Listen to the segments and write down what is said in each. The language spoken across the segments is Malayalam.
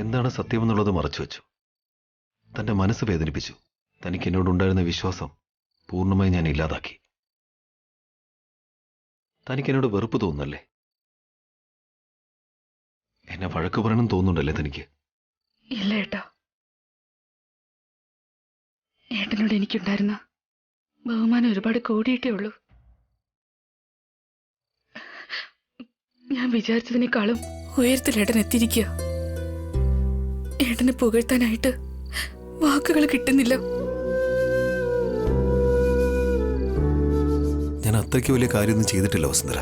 എന്താണ് സത്യമെന്നുള്ളത് മറച്ചുവെച്ചു. തന്റെ മനസ്സ് വേദനിപ്പിച്ചു. തനിക്ക് എന്നോടുണ്ടായിരുന്ന വിശ്വാസം പൂർണ്ണമായി ഞാൻ ഇല്ലാതാക്കി. തനിക്ക് എന്നോട് വെറുപ്പ് തോന്നുന്നല്ലേ? എന്നെ വഴക്ക് പറയണം തോന്നുന്നുണ്ടല്ലേ തനിക്ക്? ഇല്ല ഏട്ടാ, ഏട്ടനോട് എനിക്കുണ്ടായിരുന്ന ബഹുമാനം ഒരുപാട് കൂടിയിട്ടേ ഉള്ളൂ. ഞാൻ വിചാരിച്ചതിനേക്കാളും ഉയരത്തിൽ ഏട്ടൻ എത്തിയിരിക്കുക. ഏട്ടനെ പുകഴ്ത്താനായിട്ട് വാക്കുകൾ കിട്ടുന്നില്ല. ഞാൻ അത്രയ്ക്ക് വലിയ കാര്യമൊന്നും ചെയ്തിട്ടില്ല വസുന്ധര.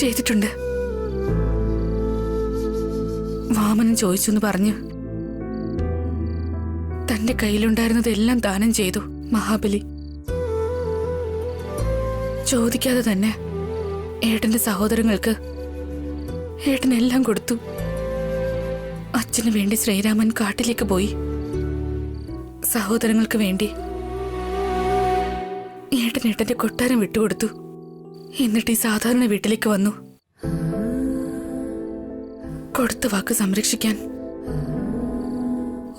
ചെയ്തിട്ടുണ്ട്. വാമനൻ ചോദിച്ചു എന്ന് പറഞ്ഞ് തന്റെ കയ്യിലുണ്ടായിരുന്നതെല്ലാം ദാനം ചെയ്തു മഹാബലി. ചോദിക്കാതെ തന്നെ ഏട്ടന്റെ സഹോദരങ്ങൾക്ക് ഏട്ടൻ എല്ലാം കൊടുത്തു. അച്ഛന് വേണ്ടി ശ്രീരാമൻ കാട്ടിലേക്ക് പോയി. സഹോദരങ്ങൾക്ക് വേണ്ടി ഏട്ടന്റെ കൊട്ടാരം വിട്ടുകൊടുത്തു. എന്നിട്ട് ഈ സാധാരണ വീട്ടിലേക്ക് വന്നു. കൊടുത്ത വാക്ക് സംരക്ഷിക്കാൻ,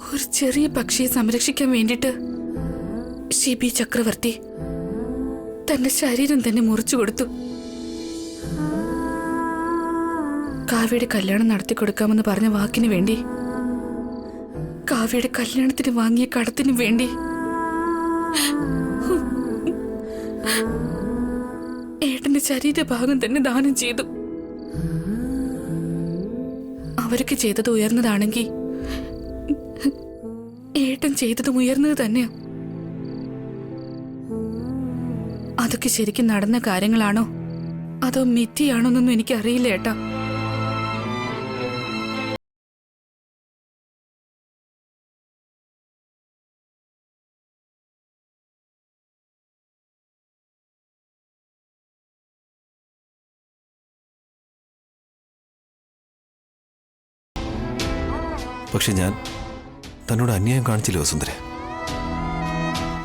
ഒരു ചെറിയ പക്ഷിയെ സംരക്ഷിക്കാൻ വേണ്ടിട്ട് ശിബി ചക്രവർത്തി തന്റെ ശരീരം തന്നെ മുറിച്ചു കൊടുത്തു. കാവ്യയുടെ കല്യാണം നടത്തിക്കൊടുക്കാമെന്ന് പറഞ്ഞ വാക്കിന് വേണ്ടി, കാവ്യയുടെ കല്യാണത്തിന് വാങ്ങിയ കടത്തിനു വേണ്ടി ഏട്ടന്റെ ശരീരഭാഗം തന്നെ ദാനം ചെയ്തു. അവർക്ക് ചെയ്തത് ഉയർന്നതാണെങ്കിൽ ഏട്ടൻ ചെയ്തതും ഉയർന്നത് തന്നെയാ. അതൊക്കെ ശരിക്കും നടന്ന കാര്യങ്ങളാണോ അതോ മിഥ്യയാണോന്നൊന്നും എനിക്കറിയില്ല ഏട്ടാ. പക്ഷെ ഞാൻ തന്നോട് അന്യായം കാണിച്ചില്ല വസുന്ധര.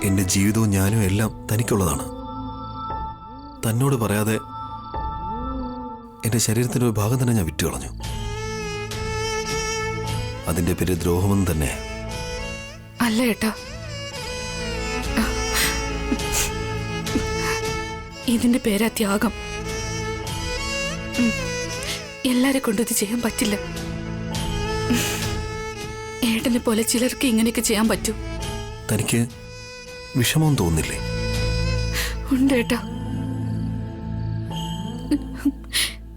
എന്റെ ജീവിതവും ഞാനും എല്ലാം തനിക്കുള്ളതാണ്. തന്നോട് പറയാതെ എന്റെ ശരീരത്തിന്റെ ഒരു ഭാഗം തന്നെ ഞാൻ വിറ്റുകളഞ്ഞു. അതിന്റെ പേര് ദ്രോഹമെന്ന് തന്നെ. അല്ല ഏട്ടാ, ഇതിന്റെ പേരാ ത്യാഗം. എല്ലാരെ കൊണ്ടും ഇത് ചെയ്യാൻ പറ്റില്ല. ഏട്ടനെ പോലെ ചിലർക്ക് ഇങ്ങനെയൊക്കെ ചെയ്യാൻ പറ്റൂ. തനിക്ക് വിഷമം തോന്നില്ലേ? ഉണ്ട് ഏട്ടാ,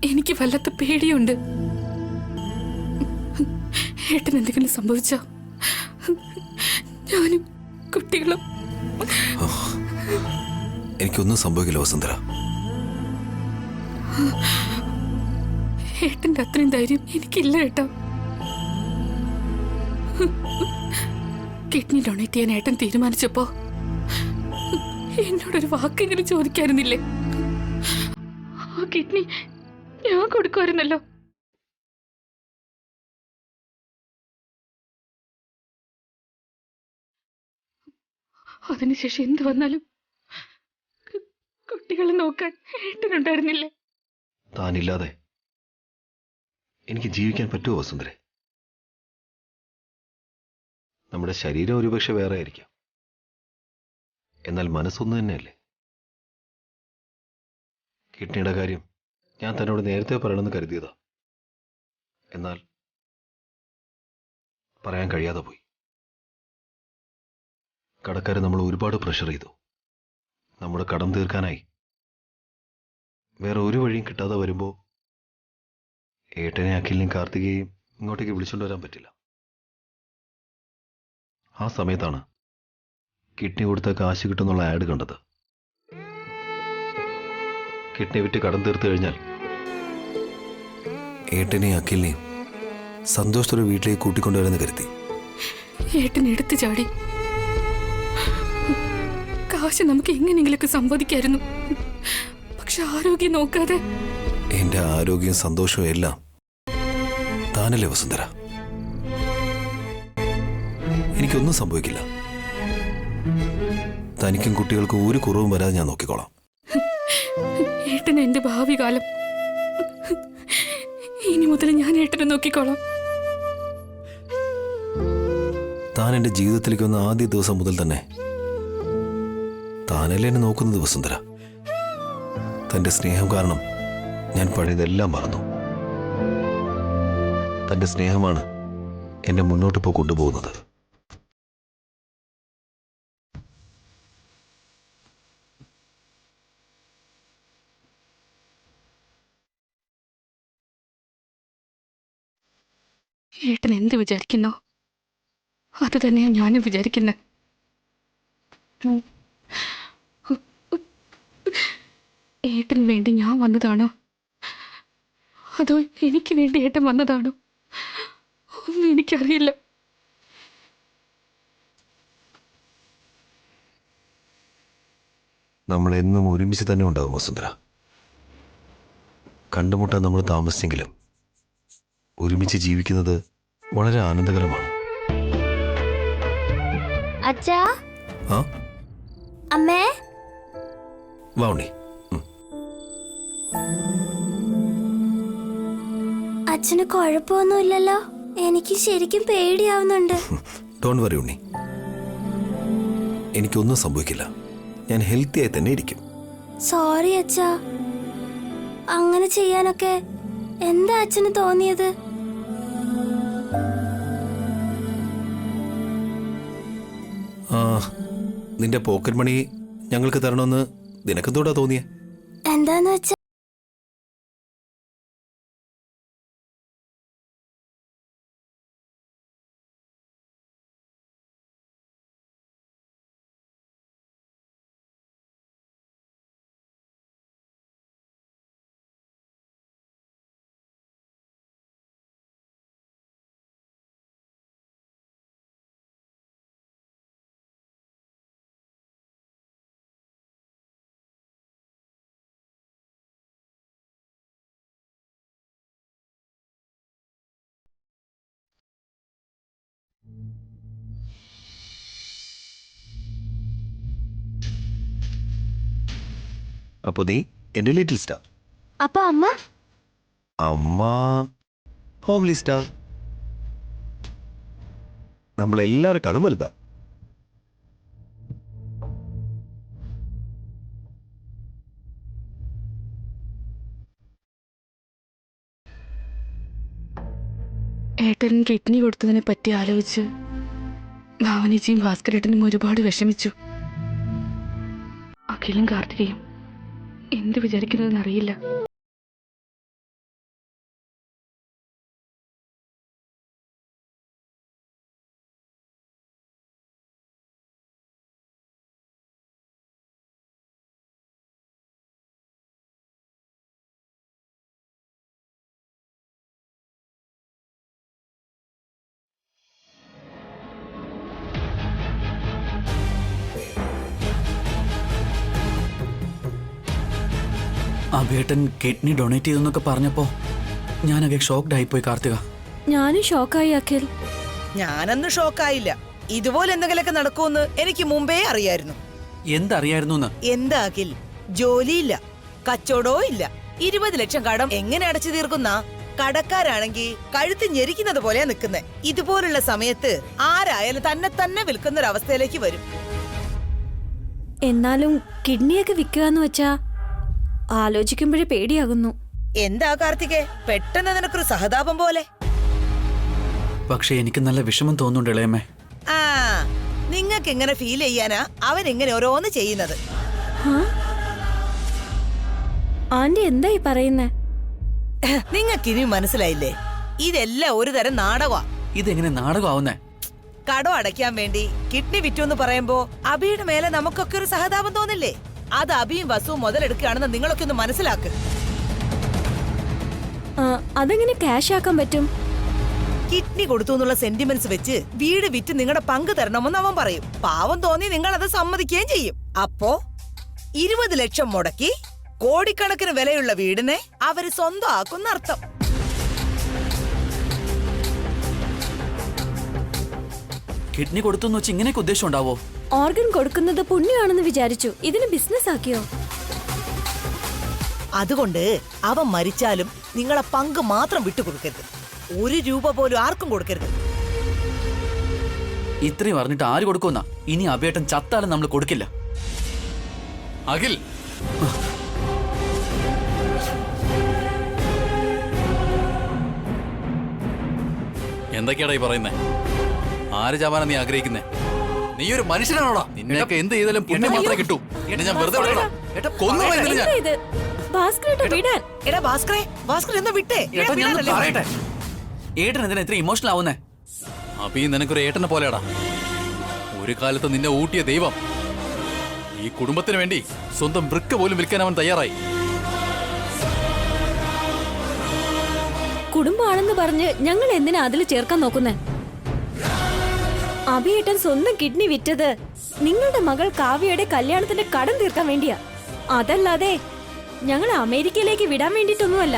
എനിക്ക് വല്ലാത്ത പേടിയുണ്ട്. ഏട്ടൻ എന്തെങ്കിലും സംഭവിച്ചോ? ഞാനും കുട്ടികളും. എനിക്കൊന്നും സംഭവിക്കില്ല വസുന്ധര. ഏട്ടന്റെ അത്രയും ധൈര്യം എനിക്കില്ല ഏട്ടാ. കിഡ്നി ഡൊണേറ്റ് ചെയ്യാൻ ഏട്ടൻ തീരുമാനിച്ചപ്പോ എന്നോടൊരു വാക്കെങ്കിലും ചോദിക്കായിരുന്നില്ലേ? ആ കിഡ്നി ഞാൻ കൊടുക്കുമായിരുന്നല്ലോ. അതിനുശേഷം എന്ത് വന്നാലും കുട്ടികളെ നോക്കാൻ ഏട്ടനുണ്ടായിരുന്നില്ലേ? താനില്ലാതെ എനിക്ക് ജീവിക്കാൻ പറ്റുമോ വസുന്ധരെ? നമ്മുടെ ശരീരം ഒരുപക്ഷെ വേറെ ആയിരിക്കാം, എന്നാൽ മനസ്സൊന്നു തന്നെയല്ലേ? കിഡ്നിയുടെ കാര്യം ഞാൻ തന്നോട് നേരത്തെ പറയണമെന്ന് കരുതിയതാ. എന്നാൽ പറയാൻ കഴിയാതെ പോയി. കടക്കാരെ നമ്മൾ ഒരുപാട് പ്രഷർ ചെയ്തു. നമ്മുടെ കടം തീർക്കാനായി വേറെ ഒരു വഴിയും കിട്ടാതെ വരുമ്പോൾ ഏട്ടനെ അഖിലിനെയും കാർത്തികയെയും ഇങ്ങോട്ടേക്ക് വിളിച്ചുകൊണ്ട് വരാൻ പറ്റില്ല. ആ സമയത്താണ് കിഡ്നി കൊടുത്ത കാശ് കിട്ടുന്നുള്ള ആഡ് കണ്ടത്. കിഡ്നി വിറ്റ് കടം തീർത്തു കഴിഞ്ഞാൽ ഏട്ടനെയും അഖിലിനെയും സന്തോഷത്തോടെ വീട്ടിലേക്ക് കൂട്ടിക്കൊണ്ടുവരാന്ന് കരുതി. ഏട്ടൻ എടുത്തു ചാടി. കാശ് നമുക്ക് എങ്ങനെയെങ്കിലൊക്കെ സമ്പാദിക്കായിരുന്നു. പക്ഷെ ആരോഗ്യം നോക്കാതെ. എന്റെ ആരോഗ്യം സന്തോഷവും എല്ലാം താനല്ലേ വസുന്ധര? എനിക്കൊന്നും സംഭവിക്കില്ല. തനിക്കും കുട്ടികൾക്കും ഒരു കുറവും വരാതെ ഞാൻ നോക്കിക്കോളാം. ഏട്ടന് എന്റെ ഭാവി കാലം. ഇനി മുതൽ ഞാൻ ഏട്ടനെ നോക്കിക്കോളാം. താൻ എൻ്റെ ജീവിതത്തിലേക്ക് വന്ന ആദ്യ ദിവസം മുതൽ തന്നെ താനല്ലേ എന്നെ നോക്കുന്നത് വസുന്ധര. തൻ്റെ സ്നേഹം കാരണം ഞാൻ പഴയതെല്ലാം മറന്നു. തൻ്റെ സ്നേഹമാണ് എന്നെ മുന്നോട്ട് ഇപ്പോൾ കൊണ്ടുപോകുന്നത്. ഏട്ടൻ എന്ത് വിചാരിക്കുന്നോ അത് തന്നെയാണ് ഞാനും വിചാരിക്കുന്നത്. ഏട്ടന് വേണ്ടി ഞാൻ വന്നതാണോ അതോ എനിക്ക് വേണ്ടി ഏട്ടൻ വന്നതാണോ ഒന്നും എനിക്കറിയില്ല. നമ്മൾ എന്നും ഒരുമിച്ച് തന്നെ ഉണ്ടാകും വസുന്ധര. കണ്ടുമുട്ടാൻ നമ്മൾ താമസിച്ചെങ്കിലും ഒരുമിച്ച് ജീവിക്കുന്നത് വളരെ ആനന്ദകരമാണ്. അച്ഛാ, ആ അമ്മേ, വാ ഉണ്ണി. അച്ഛന് കുഴപ്പമൊന്നുമില്ലല്ലോ? എനിക്ക് ശരിക്കും പേടിയാവുന്നുണ്ട്. ഡോണ്ട് വറി ഉണ്ണി, എനിക്കൊന്നും സംഭവിക്കില്ല. ഞാൻ ഹെൽത്തി ആയി തന്നെ ഇരിക്കും. സോറി അച്ഛാ, അങ്ങനെ ചെയ്യാനൊക്കെ എന്താ അച്ഛന് തോന്നിയത്? ആ, നിന്റെ പോക്കറ്റ് മണി ഞങ്ങൾക്ക് തരണമെന്ന് നിനക്കെന്തോടാ തോന്നിയേ? എന്താന്ന് വെച്ചാ അപ്പൊ നീ എന്റെ ലിറ്റിൽ സ്റ്റാർ, അപ്പൊ അമ്മ അമ്മ ഹോംലി സ്റ്റാർ. നമ്മളെല്ലാവരെക്കാളും വലുതാ. ഏട്ടൻ കിഡ്നി കൊടുത്തതിനെ പറ്റി ആലോചിച്ച് ഭാവനജിയും ഭാസ്കരേട്ടനും ഒരുപാട് വിഷമിച്ചു. അഖിലും കാർത്തികയും എന്ത് വിചാരിക്കുന്നതെന്ന് അറിയില്ല. അബേട്ടൻ കിഡ്നി ഡൊണേറ്റ് ചെയ്തെന്നൊക്കെ പറഞ്ഞപ്പോ ഞാനൊക്കെ ഷോക്ക്ഡ് ആയിപ്പോയി കാർത്തിക. ഞാനും ഷോക്കായി അഖിൽ. ഞാനന്ന് ഷോക്കായില്ല. ഇതുപോലെ എന്തെങ്കിലുമൊക്കെ നടക്കുമെന്ന് എനിക്ക് മുമ്പേ അറിയായിരുന്നു. എന്തറിയായിരുന്നു? എന്താ അഖിൽ, ജോലിയില്ല, കച്ചവടവും ഇല്ല, 20 ലക്ഷം കടം എങ്ങനെ അടച്ചു തീർക്കുന്ന? കടക്കാരാണെങ്കിൽ കഴുത്ത് ഞെരിക്കുന്നത് പോലെയാ നിൽക്കുന്നെ. ഇതുപോലുള്ള സമയത്ത് ആരായാലും തന്നെ വിൽക്കുന്ന ഒരു അവസ്ഥയിലേക്ക് വരും. എന്നാലും കിഡ്നിയൊക്കെ വിൽക്കുകയെന്ന് വെച്ചാ ആലോചിക്കുമ്പോഴേ പേടിയാകുന്നു. എന്താ കാർത്തികേ, പെട്ടെന്ന് നിനക്കൊരു സഹതാപം പോലെ? പക്ഷെ എനിക്ക് നല്ല വിഷമം തോന്നുന്നുണ്ട് ഇളയമ്മേ. ആ, നിങ്ങൾക്ക് എങ്ങനെ ഫീൽ ചെയ്യാനാ അവൻ ഇങ്ങനെ ഓരോന്ന് ചെയ്യുന്നത്? ആന്റി എന്തായി പറയുന്നേ? നിങ്ങൾക്ക് ഇനിയും മനസ്സിലായില്ലേ? ഇതെല്ലാം ഒരു തരം നാടകമാ. ഇതെങ്ങനെ നാടകമാവുന്നേ? കടം അടയ്ക്കാൻ വേണ്ടി കിഡ്നി വിറ്റു എന്ന് പറയുമ്പോ അബിയുടെ മേലെ നമുക്കൊക്കെ ഒരു സഹതാപം തോന്നില്ലേ? അത് അബിയും വസുവും മുതലെടുക്കുകയാണെന്ന് നിങ്ങളൊക്കെ ഒന്ന് മനസ്സിലാക്ക്. അതെങ്ങനെ ക്യാഷ് ആക്കാൻ പറ്റും? കിഡ്നി കൊടുത്തു എന്നുള്ള സെന്റിമെന്റ്സ് വെച്ച് വീട് വിറ്റ് നിങ്ങളുടെ പങ്ക് തരണമെന്ന് അവൻ പറയും. പാവം തോന്നി നിങ്ങൾ അത് സമ്മതിക്കുകയും ചെയ്യും. അപ്പോ 20 ലക്ഷം മുടക്കി കോടിക്കണക്കിന് വിലയുള്ള വീടിനെ അവര് സ്വന്തം ആക്കുന്ന അർത്ഥം. കിഡ്നി കൊടുത്തു വെച്ച് ഇങ്ങനെയൊക്കെ ഉദ്ദേശം ഉണ്ടാവോ? ഓർഗൻ കൊടുക്കുന്നത് പുണ്യമാണെന്ന് വിചാരിച്ചു, ഇതിന് ബിസിനസ് ആക്കിയോ? അതുകൊണ്ട് അവൻ മരിച്ചാലും നിങ്ങളെ പങ്ക് മാത്രം വിട്ടുകൊടുക്കരുത്. 1 രൂപ പോലും ആർക്കും കൊടുക്കരുത്. ഇത്രയും പറഞ്ഞിട്ട് ആര് കൊടുക്കുന്ന? ഇനി അഭിയേട്ടൻ ചത്താലും നമ്മൾ കൊടുക്കില്ല. അഖിൽ, എന്തൊക്കെയാടാ ഈ പറയുന്നേ? ആര് ചാവാനാ നീ ആഗ്രഹിക്കുന്നേ? നീ ഒരു മനുഷ്യനാണോടാ? നിന്നൊക്കെ എന്ത് ചെയ്താലും പുണ്യം മാത്രമേ കിട്ടൂ. എന്നെ ഞാൻ വെറുതെ വിടണം. കൊന്നുകളയുന്നില്ല ഞാൻ. ഇത് ഭാസ്കരേട്ടാ വിടാൻ. എടാ ഭാസ്കറെ, ഭാസ്കർ എന്നാ വിട്ടേ. ഏട്ടാ ഞാൻ ഒന്ന് പറയട്ടെ. ഏട്ടൻ എന്തിനാ ഇത്ര ഇമോഷണൽ ആവുന്നേ? അപ്പൊ ഈ നിനക്കൊരു ഏട്ടനെ പോലെയാടാ. ഒരു കാലത്ത് നിന്നെ ഊട്ടിയ ദൈവം ഈ കുടുംബത്തിന് വേണ്ടി സ്വന്തം വൃക്ക പോലും വിൽക്കാൻ അവൻ തയ്യാറായി. കുടുംബാണെന്ന് പറഞ്ഞ് ഞങ്ങൾ എന്തിനാ അതിൽ ചേർക്കാൻ നോക്കുന്നേ? അഭിയേട്ടൻ സ്വന്തം കിഡ്നി വിറ്റത് നിങ്ങളുടെ മകൾ കാവ്യയുടെ കല്യാണത്തിന്റെ കടം തീർക്കാൻ വേണ്ടിയാ. അതല്ലാതെ ഞങ്ങൾ അമേരിക്കയിലേക്ക് വിടാൻ വേണ്ടിട്ടൊന്നുമല്ല.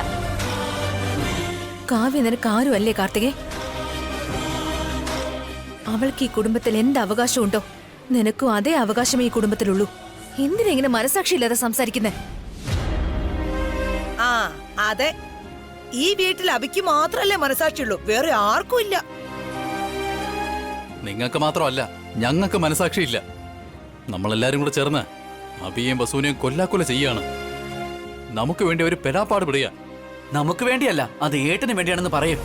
കാവ്യ നിനക്ക് ആരുമല്ലേ കാർത്തികേ? അവൾക്ക് ഈ കുടുംബത്തിൽ എന്ത് അവകാശമുണ്ടോ നിനക്കും അതേ അവകാശമേ ഈ കുടുംബത്തിലുള്ളൂ. എന്തിനെങ്ങനെ മനസാക്ഷിയില്ലാതെ സംസാരിക്കുന്നേ? ആ അതെ, ഈ വീട്ടിൽ അബിക്ക് മാത്രല്ലേ മനസാക്ഷിയുള്ളൂ, വേറെ ആർക്കും ഇല്ല. നിങ്ങൾക്ക് മാത്രമല്ല, ഞങ്ങൾക്ക് മനസാക്ഷിയില്ല. നമ്മളെല്ലാരും കൂടെ ചേർന്ന് അബിയെയും ബസൂനെയും കൊല്ലാക്കൊല ചെയ്യാണ്. നമുക്ക് വേണ്ടി ഒരു പെടാപ്പാട് പിടിയാ. നമുക്ക് വേണ്ടിയല്ല, അത് ഏട്ടന് വേണ്ടിയാണെന്ന് പറയും.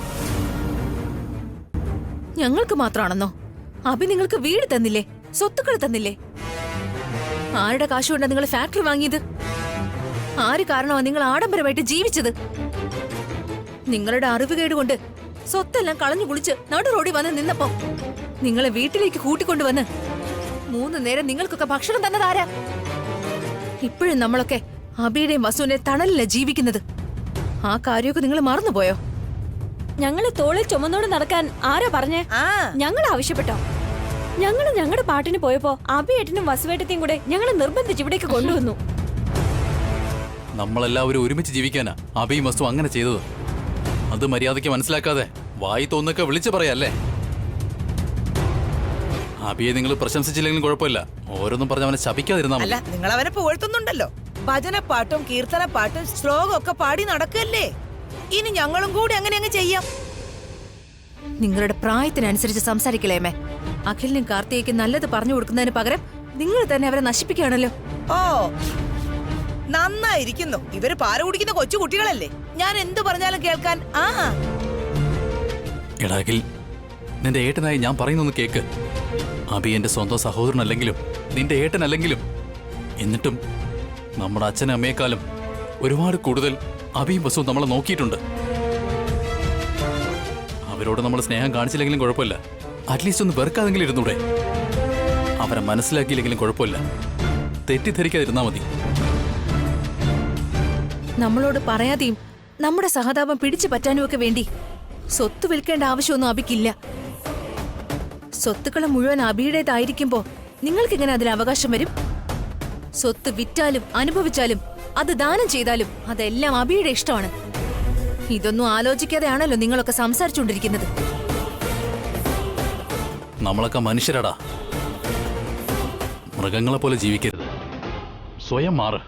ഞങ്ങൾക്ക് മാത്രമാണെന്നോ? അഭി നിങ്ങൾക്ക് വീട് തന്നില്ലേ, സ്വത്തുക്കൾ തന്നില്ലേ? ആരുടെ കാശുകൊണ്ടാ നിങ്ങൾ ഫാക്ടറി വാങ്ങിയത്? ആര് കാരണമാ നിങ്ങൾ ആഡംബരമായിട്ട് ജീവിച്ചത്? നിങ്ങളുടെ അറിവുകേട് കൊണ്ട് സ്വത്തെല്ലാം കളഞ്ഞു കുളിച്ച് നടു റോഡിൽ വന്ന് നിന്നപ്പോ നിങ്ങളെ വീട്ടിലേക്ക് കൂട്ടിക്കൊണ്ടുവന്ന് 3 നേരം നിങ്ങൾക്കൊക്കെ ഭക്ഷണം തന്നതാരാ? ഇപ്പോഴും നമ്മളൊക്കെ അബിയുടെയും വസുവിന്റെ തണലില്ല ജീവിക്കുന്നത്. ആ കാര്യമൊക്കെ നിങ്ങൾ മറന്നുപോയോ? ഞങ്ങളെ തോളിൽ ചുമന്നോട് നടക്കാൻ ആരാ പറഞ്ഞേ? ആ ഞങ്ങൾ ആവശ്യപ്പെട്ടോ? ഞങ്ങൾ ഞങ്ങളുടെ പാട്ടിന് പോയപ്പോ അഭിയേട്ടനും വസുവേട്ടത്തെയും കൂടെ ഞങ്ങളെ നിർബന്ധിച്ച് ഇവിടേക്ക് കൊണ്ടുവന്നു. നമ്മളെല്ലാവരും ഒരുമിച്ച് ജീവിക്കാനാ അബിയും വസ്തു അങ്ങനെ ചെയ്തത്. അത് മര്യാദയ്ക്ക് മനസ്സിലാക്കാതെ വായി തോന്നൊക്കെ വിളിച്ചു പറയല്ലേ. അബിയെ നിങ്ങൾ പ്രശംസിച്ചില്ലെങ്കിലും കുഴപ്പമില്ല, ഓരോന്നും പറഞ്ഞ് അവനെ ശപിക്കാതിരുന്നാ അല്ല, മതി. നിങ്ങൾ അവനെ പുകഴ്ത്തുന്നുണ്ടല്ലോ. ഭജനപ്പാട്ടും കീർത്തനപ്പാട്ടും ശ്ലോകമൊക്കെ പാടി നടക്കല്ലേ. ഇനി ഞങ്ങളും കൂടി അങ്ങനെ അങ്ങ് ചെയ്യാം. നിങ്ങളുടെ പ്രായത്തിനനുസരിച്ച് സംസാരിക്കലേമേ. അഖിലിനും കാർത്തികയ്ക്കും നല്ലത് പറഞ്ഞു കൊടുക്കുന്നതിന് പകരം നിങ്ങൾ തന്നെ അവരെ നശിപ്പിക്കുകയാണല്ലോ. ഓ നന്നായിരിക്കുന്നു. ഇവര് പാല് കുടിക്കുന്ന കൊച്ചു കുട്ടികളല്ലേ, ഞാൻ എന്തു പറഞ്ഞാലും കേൾക്കാൻ. ആ എടാ അഖിൽ, നിന്റെ ഏട്ടനായി ഞാൻ പറയുന്നൊന്ന് കേക്ക്. അബി എന്റെ സ്വന്തം സഹോദരനല്ലെങ്കിലും നിന്റെ ഏട്ടനല്ലെങ്കിലും, എന്നിട്ടും നമ്മുടെ അച്ഛനും അമ്മയെക്കാളും ഒരുപാട് കൂടുതൽ അബിയും വസുവും നമ്മളെ നോക്കിയിട്ടുണ്ട്. അവരോട് നമ്മൾ സ്നേഹം കാണിച്ചില്ലെങ്കിലും കുഴപ്പമില്ല, അറ്റ്ലീസ്റ്റ് ഒന്ന് വെറുക്കാതെങ്കിലും ഇരുന്നൂടെ. അവരെ മനസ്സിലാക്കിയില്ലെങ്കിലും കുഴപ്പമില്ല, തെറ്റിദ്ധരിക്കാതിരുന്നാ മതി. നമ്മളോട് പറയാതെയും നമ്മുടെ സഹതാപം പിടിച്ചു പറ്റാനുമൊക്കെ വേണ്ടി സ്വത്ത് വിൽക്കേണ്ട ആവശ്യമൊന്നും അബിക്കില്ല. സ്വത്തുക്കളെ മുഴുവൻ അബിയുടേതായിരിക്കുമ്പോ നിങ്ങൾക്കെങ്ങനെ അതിൽ അവകാശം വരും? സ്വത്ത് വിറ്റാലും അനുഭവിച്ചാലും അത് ദാനം ചെയ്താലും അതെല്ലാം അബിയുടെ ഇഷ്ടമാണ്. ഇതൊന്നും ആലോചിക്കാതെയാണല്ലോ നിങ്ങളൊക്കെ സംസാരിച്ചുകൊണ്ടിരിക്കുന്നത്. നമ്മളൊക്കെ മനുഷ്യരാടാ, മൃഗങ്ങളെ പോലെ ജീവിക്കരുത്. സ്വയം മാറ്.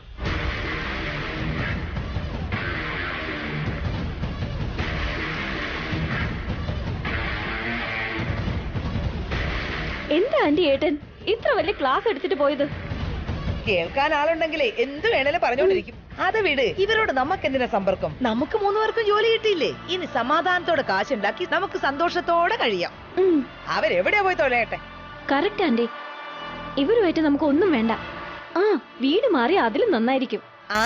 എന്താ ആന്റി ഏട്ടൻ ഇത്ര വലിയ ക്ലാസ് എടുത്തിട്ട് പോയത്? കേൾക്കാൻ ആളുണ്ടെങ്കിലേ എന്ത് വേണേലും പറഞ്ഞോണ്ടിരിക്കും. അത് വിട്, ഇവരോട് നമുക്ക് എന്തിനാ സമ്പർക്കം? നമുക്ക് 3 പേർക്കും ജോലി കിട്ടിയില്ലേ. ഇനി സമാധാനത്തോടെ കാശുണ്ടാക്കി നമുക്ക് സന്തോഷത്തോടെ കഴിയാം. അവരെവിടെയാ പോയി തൊലയട്ടെ. കറക്റ്റ് ആന്റി, ഇവരുമായിട്ട് നമുക്ക് ഒന്നും വേണ്ട. ആ വീട് മാറി അതിലും നന്നായിരിക്കും. ആ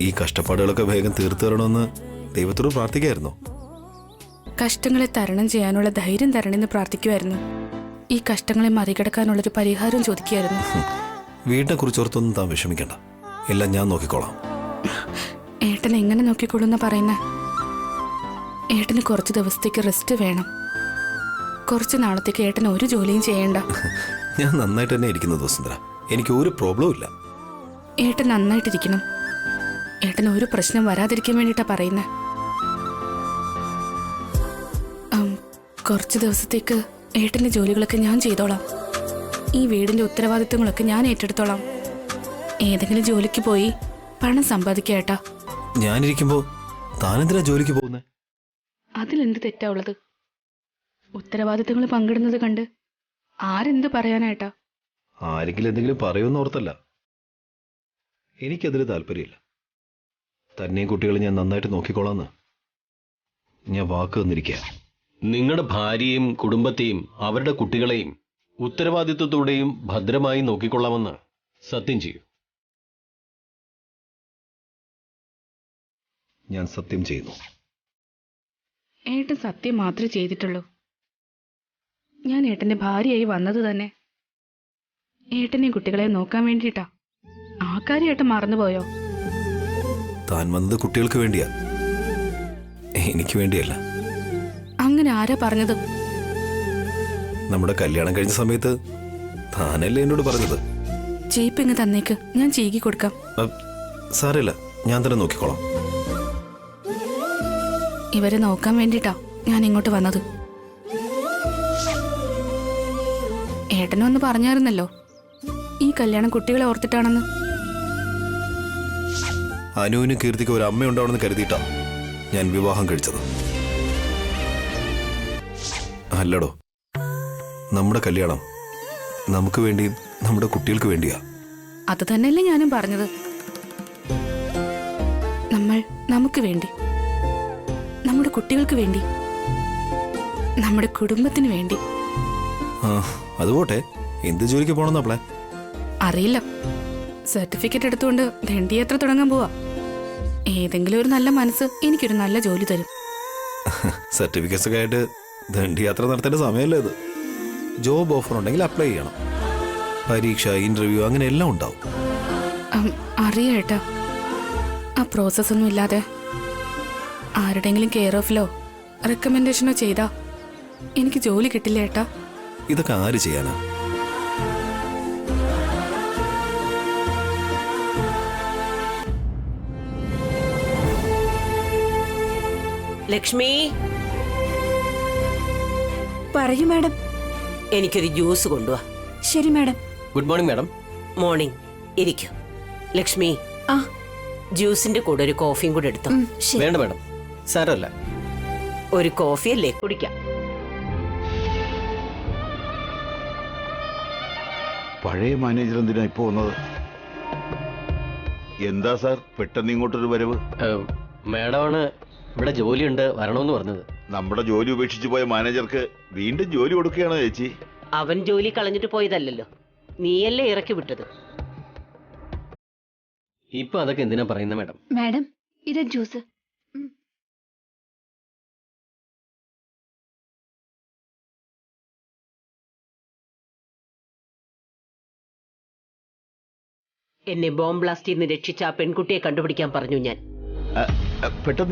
ഈ കഷ്ടപ്പാടുകളൊക്കെ വേഗം തീർത്തു തരണമെന്ന് ദൈവത്തോട് പ്രാർത്ഥിക്കായിരുന്നോ? കഷ്ടങ്ങളെ തരണം ചെയ്യാനുള്ള ധൈര്യം തരണമെന്ന് പ്രാർത്ഥിക്കുമായിരുന്നു. ഈ കഷ്ടങ്ങളെ മറികടക്കാനുള്ളൊരു പരിഹാരം ചോദിക്കുകയായിരുന്നു. വീടിനെ കുറിച്ച് ഓർത്തൊന്നും താൻ വിഷമിക്കണ്ട, എല്ലാം ഞാൻ നോക്കിക്കോളാം. ഏട്ടൻ എങ്ങനെ നോക്കിക്കൊള്ളുന്ന പറയുന്ന? ഏട്ടന് കുറച്ച് ദിവസത്തേക്ക് റെസ്റ്റ് വേണം. കുറച്ച് നാളത്തേക്ക് ഏട്ടൻ ഒരു ജോലിയും ചെയ്യണ്ട. ഞാൻ നന്നായിട്ട് തന്നെ ഇരിക്കുന്നത് വസുന്ധര, എനിക്ക് ഒരു പ്രോബ്ലവും ഇല്ല. ഏട്ടൻ നന്നായിട്ടിരിക്കണം. ഏട്ടന് ഒരു പ്രശ്നം വരാതിരിക്കാൻ വേണ്ടിയിട്ടാ പറയുന്നത്. കുറച്ച് ദിവസത്തേക്ക് ഏട്ടന്റെ ജോലികളൊക്കെ ഞാൻ ചെയ്തോളാം. ഈ വീടിന്റെ ഉത്തരവാദിത്തങ്ങളൊക്കെ ഞാൻ ഏറ്റെടുത്തോളാം. ഏതെങ്കിലും ജോലിക്ക് പോയി പണം സമ്പാദിക്കുക ഏട്ടാ. ഞാനിരിക്കുമ്പോ താനെന്തിനാ ജോലിക്ക് പോകുന്നേ? അതിലെന്ത് തെറ്റാ ഉള്ളത്? ഉത്തരവാദിത്തങ്ങൾ പങ്കിടുന്നത് കണ്ട് ആരെന്ത് പറയാനായിട്ടാ? ആരെങ്കിലും എന്തെങ്കിലും പറയുമെന്ന് ഓർത്തല്ല. എനിക്കതിൽ താല്പര്യമില്ല. തന്നെയും കുട്ടികളെ ഞാൻ നന്നായിട്ട് നോക്കിക്കോളാന്ന് ഞാൻ വാക്ക് തന്നിരിക്കുക. നിങ്ങളുടെ ഭാര്യയും കുടുംബത്തെയും അവരുടെ കുട്ടികളെയും ഉത്തരവാദിത്വത്തോടെയും ഭദ്രമായി നോക്കിക്കൊള്ളാമെന്ന് സത്യം ചെയ്യൂ. ഞാൻ സത്യം ചെയ്യുന്നു. ഏട്ടൻ സത്യം മാത്രമേ ചെയ്തിട്ടുള്ളൂ. ഞാൻ ഏട്ടന്റെ ഭാര്യയായി വന്നത് തന്നെ ഏട്ടനെയും കുട്ടികളെ നോക്കാൻ വേണ്ടിയിട്ടാ. ആ കാര്യം ഏട്ടൻ മറന്നുപോയോ? താൻ വന്നത് കുട്ടികൾക്ക് വേണ്ടിയാ, എനിക്ക് വേണ്ടിയല്ല. അങ്ങനെ ആരാ പറഞ്ഞത്? നമ്മുടെ കല്യാണം കഴിഞ്ഞ സമയത്ത് താനല്ലേ എന്നോട് പറഞ്ഞത്. ചീപ്പ് ഇങ്ങ് തന്നേക്ക്, ഞാൻ ചീകി കൊടുക്കാം. സാരമില്ല, ഞാൻ തന്നെ നോക്കിക്കോളാം. ഇവരെ നോക്കാൻ വേണ്ടിയിട്ടാ ഞാൻ ഇങ്ങോട്ട് വന്നത്. ഏട്ടനും ഒന്ന് പറഞ്ഞായിരുന്നല്ലോ ഈ കല്യാണം കുട്ടികളെ ഓർത്തിട്ടാണെന്ന്. അനുവിന് കീർത്തിക്ക് ഒരു അമ്മയുണ്ടാവണമെന്ന് കരുതിയിട്ടാ ഞാൻ വിവാഹം കഴിച്ചത്. അല്ലടോ, നമ്മുടെ കല്യാണം നമുക്ക് വേണ്ടിയും നമ്മുടെ കുട്ടികൾക്ക് വേണ്ടിയാ. അത് തന്നെയല്ലേ ഞാനും പറഞ്ഞത്. നമ്മൾ നമുക്ക് വേണ്ടി, നമ്മുടെ കുട്ടികൾക്ക് വേണ്ടി, നമ്മുടെ കുടുംബത്തിന് വേണ്ടി. അതുപോട്ടെ, എന്ത് ജോലിക്ക് പോണെന്നാ പ്ലാൻ? അറിയില്ല. സർട്ടിഫിക്കറ്റ് എടുത്തുകൊണ്ട് ദണ്ഡിയാത്ര തുടങ്ങാൻ പോവാ. ഏതെങ്കിലും ഒരു നല്ല മനസ്സ് എനിക്കൊരു നല്ല ജോലി തരും. സർട്ടിഫിക്കറ്റ്സ് ഒക്കെ ആയിട്ട് ദണ്ഡിയാത്ര നടത്തേണ്ട സമയമല്ലേ ഇത്. ജോബ് ഓഫർ ഉണ്ടെങ്കിൽ അപ്ലൈ ചെയ്യണം. പരീക്ഷ, ഇന്റർവ്യൂ, അങ്ങനെ എല്ലാം ഉണ്ടാവും. അറിയാം ഏട്ടാ. ആ പ്രോസസ് ഒന്നും ഇല്ലാതെ ആരുടെങ്കിലും കെയർ ഓഫിലോ റെക്കമെൻഡേഷനോ ചെയ്താ എനിക്ക് ജോലി കിട്ടില്ല ഏട്ടാ. ഇതൊക്കെ ആര് ചെയ്യാനാ? ലക്ഷ്മി, പറയൂ മാഡം. എനിക്കൊരു ജ്യൂസ് കൊണ്ടുവാ. ശരി madam. Good morning madam. Morning. ഇരിക്കൂ. ലക്ഷ്മി, ആ ജ്യൂസിന്റെ കൂടെ ഒരു കോഫിയും കൂടെ എടുത്തോ. ശരി. വേണ്ട മാഡം, സാരമല്ല. ഒരു കോഫി അല്ലേ, കുടിക്കാം. പഴയ മാനേജർ എന്തിനാ ഇപ്പോ വന്നത്? എന്താ സാർ പെട്ടെന്ന് ഇങ്ങോട്ടൊരു വരവ്? മാഡമാണ് ഇവിടെ ജോലിയുണ്ട് വരണമെന്ന് പറഞ്ഞത്. നമ്മുടെ ജോലി ഉപേക്ഷിച്ചു പോയ മാനേജർക്ക് വീണ്ടും ജോലി കൊടുക്കുകയാണോ ചേച്ചി? അവൻ ജോലി കളഞ്ഞിട്ട് പോയതല്ലല്ലോ, നീയല്ലേ ഇറക്കി വിട്ടത്. ഇപ്പൊ അതൊക്കെ എന്തിനാ പറയുന്നത് മാഡം? മാഡം, ഇത് ജ്യൂസ്. എന്നെ ബോംബ് ബ്ലാസ്റ്റിൽ നിന്ന് രക്ഷിച്ച ആ പെൺകുട്ടിയെ കണ്ടുപിടിക്കാൻ പറഞ്ഞു ഞാൻ. പെട്ടെന്ന്